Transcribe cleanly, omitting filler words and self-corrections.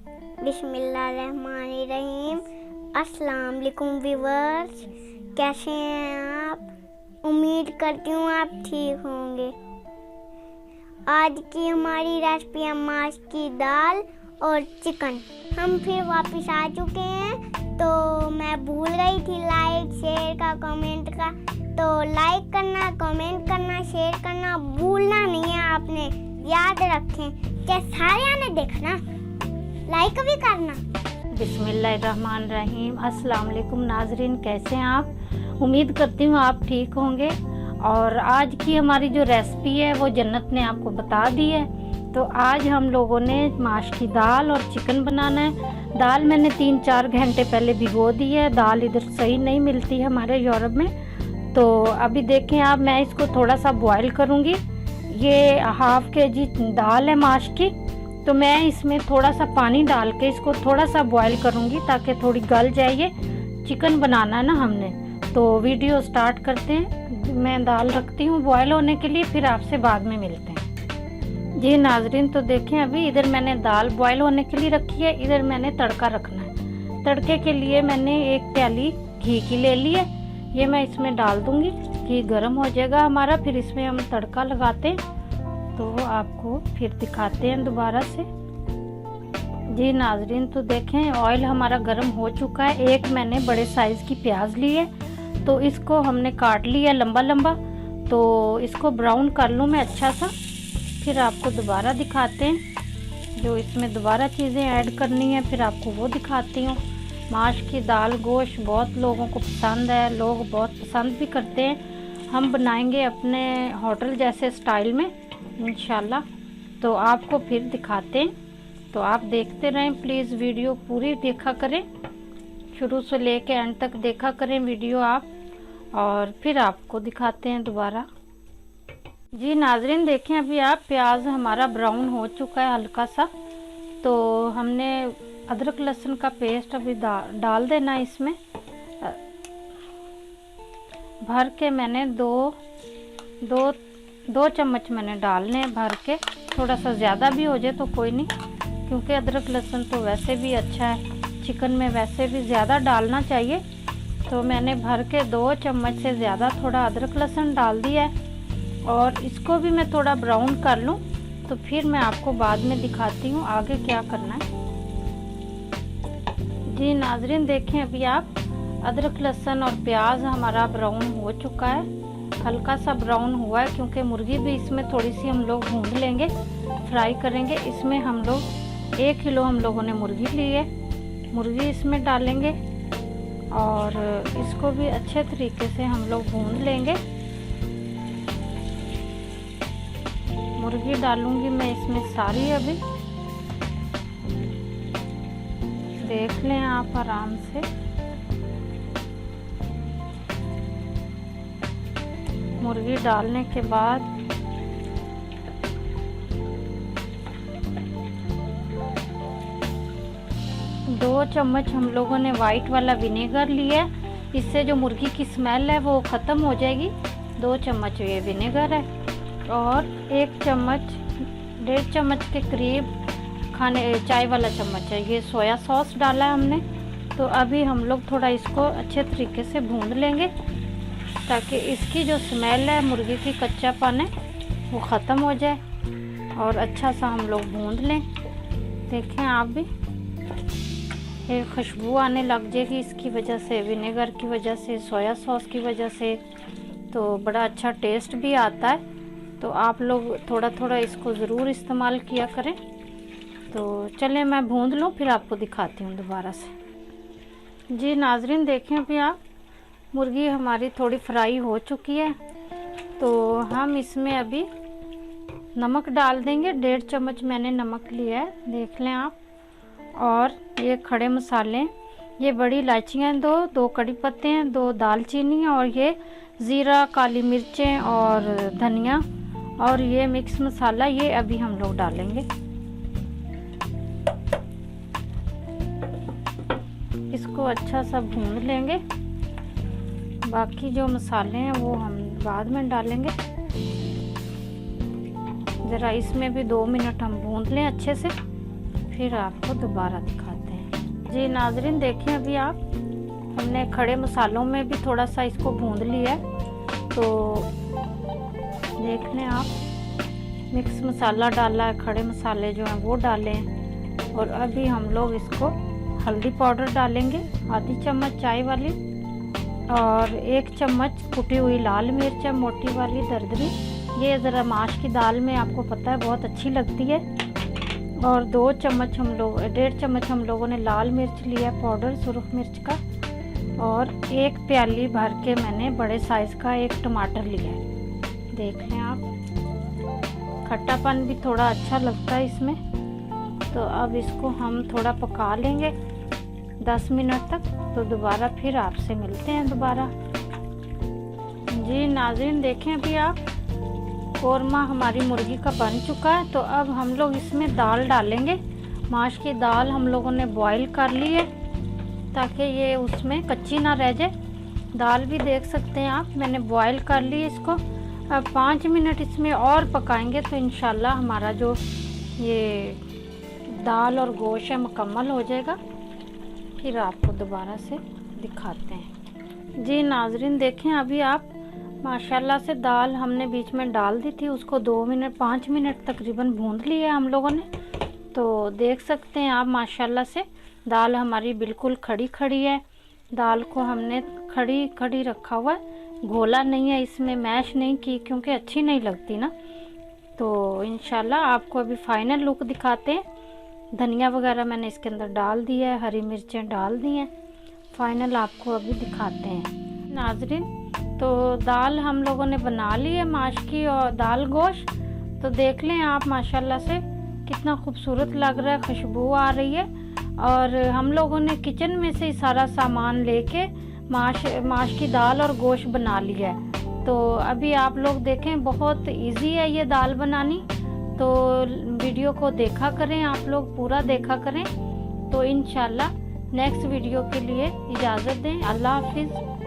बिस्मिल्लाहिर्रहमानिर्रहीम। अस्सलाम वालेकुम व्यूअर्स, कैसे हैं आप? उम्मीद करती हूँ आप ठीक होंगे। आज की हमारी रेसिपी है माश की दाल और चिकन। हम फिर वापस आ चुके हैं। तो मैं भूल गई थी लाइक शेयर का, कमेंट का। तो लाइक करना, कमेंट करना, शेयर करना भूलना नहीं है आपने, याद रखें। क्या सारे ने देखना, लाइक भी करना। बिस्मिल्लाहिर्रहमानिर्रहीम। अस्सलाम वालेकुम नाजरीन, कैसे हैं आप? उम्मीद करती हूँ आप ठीक होंगे। और आज की हमारी जो रेसिपी है वो जन्नत ने आपको बता दी है। तो आज हम लोगों ने माश की दाल और चिकन बनाना है। दाल मैंने 3-4 घंटे पहले भिगो दी है। दाल इधर सही नहीं मिलती है हमारे यूरोप में। तो अभी देखें आप, मैं इसको थोड़ा सा बॉयल करूँगी। ये हाफ केजी दाल है माश की। तो मैं इसमें थोड़ा सा पानी डाल के इसको थोड़ा सा बॉयल करूँगी ताकि थोड़ी गल जाए। ये चिकन बनाना है ना हमने। तो वीडियो स्टार्ट करते हैं। मैं दाल रखती हूँ बॉयल होने के लिए, फिर आपसे बाद में मिलते हैं। जी नाजरीन, तो देखें अभी इधर मैंने दाल बॉयल होने के लिए रखी है। इधर मैंने तड़का रखना है। तड़के के लिए मैंने 1 प्याली घी की ले ली है। ये मैं इसमें डाल दूँगी। घी गर्म हो जाएगा हमारा, फिर इसमें हम तड़का लगाते हैं। तो आपको फिर दिखाते हैं दोबारा से। जी नाजरीन, तो देखें ऑयल हमारा गर्म हो चुका है। एक मैंने बड़े साइज़ की प्याज ली है, तो इसको हमने काट लिया लंबा लंबा। तो इसको ब्राउन कर लूँ मैं अच्छा सा, फिर आपको दोबारा दिखाते हैं। जो इसमें दोबारा चीज़ें ऐड करनी है फिर आपको वो दिखाती हूँ। माश की दाल गोश्त बहुत लोगों को पसंद है, लोग बहुत पसंद भी करते हैं। हम बनाएंगे अपने होटल जैसे स्टाइल में इंशाल्लाह। तो आपको फिर दिखाते हैं। तो आप देखते रहें प्लीज़, वीडियो पूरी देखा करें, शुरू से लेके एंड तक देखा करें वीडियो आप। और फिर आपको दिखाते हैं दोबारा। जी नाजरीन, देखें अभी आप, प्याज हमारा ब्राउन हो चुका है हल्का सा। तो हमने अदरक लहसुन का पेस्ट अभी डाल देना इसमें। भर के मैंने दो चम्मच मैंने डालने हैं भर के। थोड़ा सा ज़्यादा भी हो जाए तो कोई नहीं, क्योंकि अदरक लहसुन तो वैसे भी अच्छा है, चिकन में वैसे भी ज़्यादा डालना चाहिए। तो मैंने भर के 2 चम्मच से ज़्यादा थोड़ा अदरक लहसुन डाल दिया है। और इसको भी मैं थोड़ा ब्राउन कर लूँ, तो फिर मैं आपको बाद में दिखाती हूँ आगे क्या करना है। जी नाजरीन, देखें अभी आप, अदरक लहसुन और प्याज हमारा ब्राउन हो चुका है, हल्का सा ब्राउन हुआ है, क्योंकि मुर्गी भी इसमें थोड़ी सी हम लोग भून लेंगे, फ्राई करेंगे। इसमें हम लोग 1 किलो हम लोगों ने मुर्गी ली है, मुर्गी इसमें डालेंगे और इसको भी अच्छे तरीके से हम लोग भून लेंगे। मुर्गी डालूंगी मैं इसमें सारी। अभी देख लें आप आराम से। मुर्गी डालने के बाद दो चम्मच हम लोगों ने वाइट वाला विनेगर लिया है। इससे जो मुर्गी की स्मेल है वो ख़त्म हो जाएगी। 2 चम्मच ये विनेगर है। और 1 चम्मच, 1.5 चम्मच के करीब चाय वाला चम्मच है ये सोया सॉस डाला है हमने। तो अभी हम लोग थोड़ा इसको अच्छे तरीके से भून लेंगे, ताकि इसकी जो स्मेल है मुर्गी की, कच्चापन है, वो ख़त्म हो जाए और अच्छा सा हम लोग भून लें। देखें आप भी, एक खुशबू आने लग जाएगी इसकी वजह से, विनेगर की वजह से, सोया सॉस की वजह से। तो बड़ा अच्छा टेस्ट भी आता है। तो आप लोग थोड़ा थोड़ा इसको ज़रूर इस्तेमाल किया करें। तो चलें मैं भून लूँ, फिर आपको दिखाती हूँ दोबारा से। जी नाजरीन, देखें अभी आप, मुर्गी हमारी थोड़ी फ्राई हो चुकी है। तो हम इसमें अभी नमक डाल देंगे। 1.5 चम्मच मैंने नमक लिया है, देख लें आप। और ये खड़े मसाले, ये बड़ी इलायचियाँ हैं 2 कड़ी पत्ते हैं, 2 दालचीनी हैं, और ये ज़ीरा, काली मिर्चें और धनिया, और ये मिक्स मसाला, ये अभी हम लोग डालेंगे। इसको अच्छा सा भून लेंगे। बाकी जो मसाले हैं वो हम बाद में डालेंगे। ज़रा इसमें भी 2 मिनट हम भून लें अच्छे से, फिर आपको दोबारा दिखाते हैं। जी नाज़रीन देखें, अभी आप हमने खड़े मसालों में भी थोड़ा सा इसको भून लिया है। तो देख लें आप, मिक्स मसाला डाला है, खड़े मसाले जो हैं वो डाले हैं। और अभी हम लोग इसको हल्दी पाउडर डालेंगे, आधी चम्मच चाय वाली, और 1 चम्मच कुटी हुई लाल मिर्च है मोटी वाली दरदरी। ये ज़रा माश की दाल में आपको पता है बहुत अच्छी लगती है। और 1.5 चम्मच हम लोगों ने लाल मिर्च लिया पाउडर सुरख मिर्च का। और 1 प्याली भर के मैंने बड़े साइज़ का 1 टमाटर लिया है। देख लें आप, खट्टापन भी थोड़ा अच्छा लगता है इसमें। तो अब इसको हम थोड़ा पका लेंगे 10 मिनट तक। तो दोबारा फिर आपसे मिलते हैं दोबारा। जी नाज़रीन देखें, अभी आप कोरमा हमारी मुर्गी का बन चुका है। तो अब हम लोग इसमें दाल डालेंगे। माश की दाल हम लोगों ने बॉईल कर ली है ताकि ये उसमें कच्ची ना रह जाए। दाल भी देख सकते हैं आप, मैंने बॉईल कर ली है इसको। अब 5 मिनट इसमें और पकाएंगे तो इंशाल्लाह हमारा जो ये दाल और गोश्त है मुकम्मल हो जाएगा। फिर आपको दोबारा से दिखाते हैं। जी नाज़रीन देखें, अभी आप माशाल्लाह से दाल हमने बीच में डाल दी थी, उसको 5 मिनट तकरीबन भून लिया है हम लोगों ने। तो देख सकते हैं आप माशाल्लाह से दाल हमारी बिल्कुल खड़ी खड़ी है। दाल को हमने खड़ी खड़ी रखा हुआ है, घोला नहीं है, इसमें मैश नहीं की क्योंकि अच्छी नहीं लगती ना। तो इंशाल्लाह आपको अभी फाइनल लुक दिखाते हैं। धनिया वगैरह मैंने इसके अंदर डाल दिया है, हरी मिर्चें डाल दी हैं। फाइनल आपको अभी दिखाते हैं। नाज़रीन तो दाल हम लोगों ने बना ली है माश की और दाल गोश्त। तो देख लें आप माशाल्लाह से कितना खूबसूरत लग रहा है, खुशबू आ रही है। और हम लोगों ने किचन में से सारा सामान लेके माश की दाल और गोश्त बना लिया है। तो अभी आप लोग देखें, बहुत इजी है ये दाल बनानी। तो वीडियो को देखा करें, आप लोग पूरा देखा करें। तो इंशाल्लाह नेक्स्ट वीडियो के लिए इजाज़त दें। अल्लाह हाफिज़।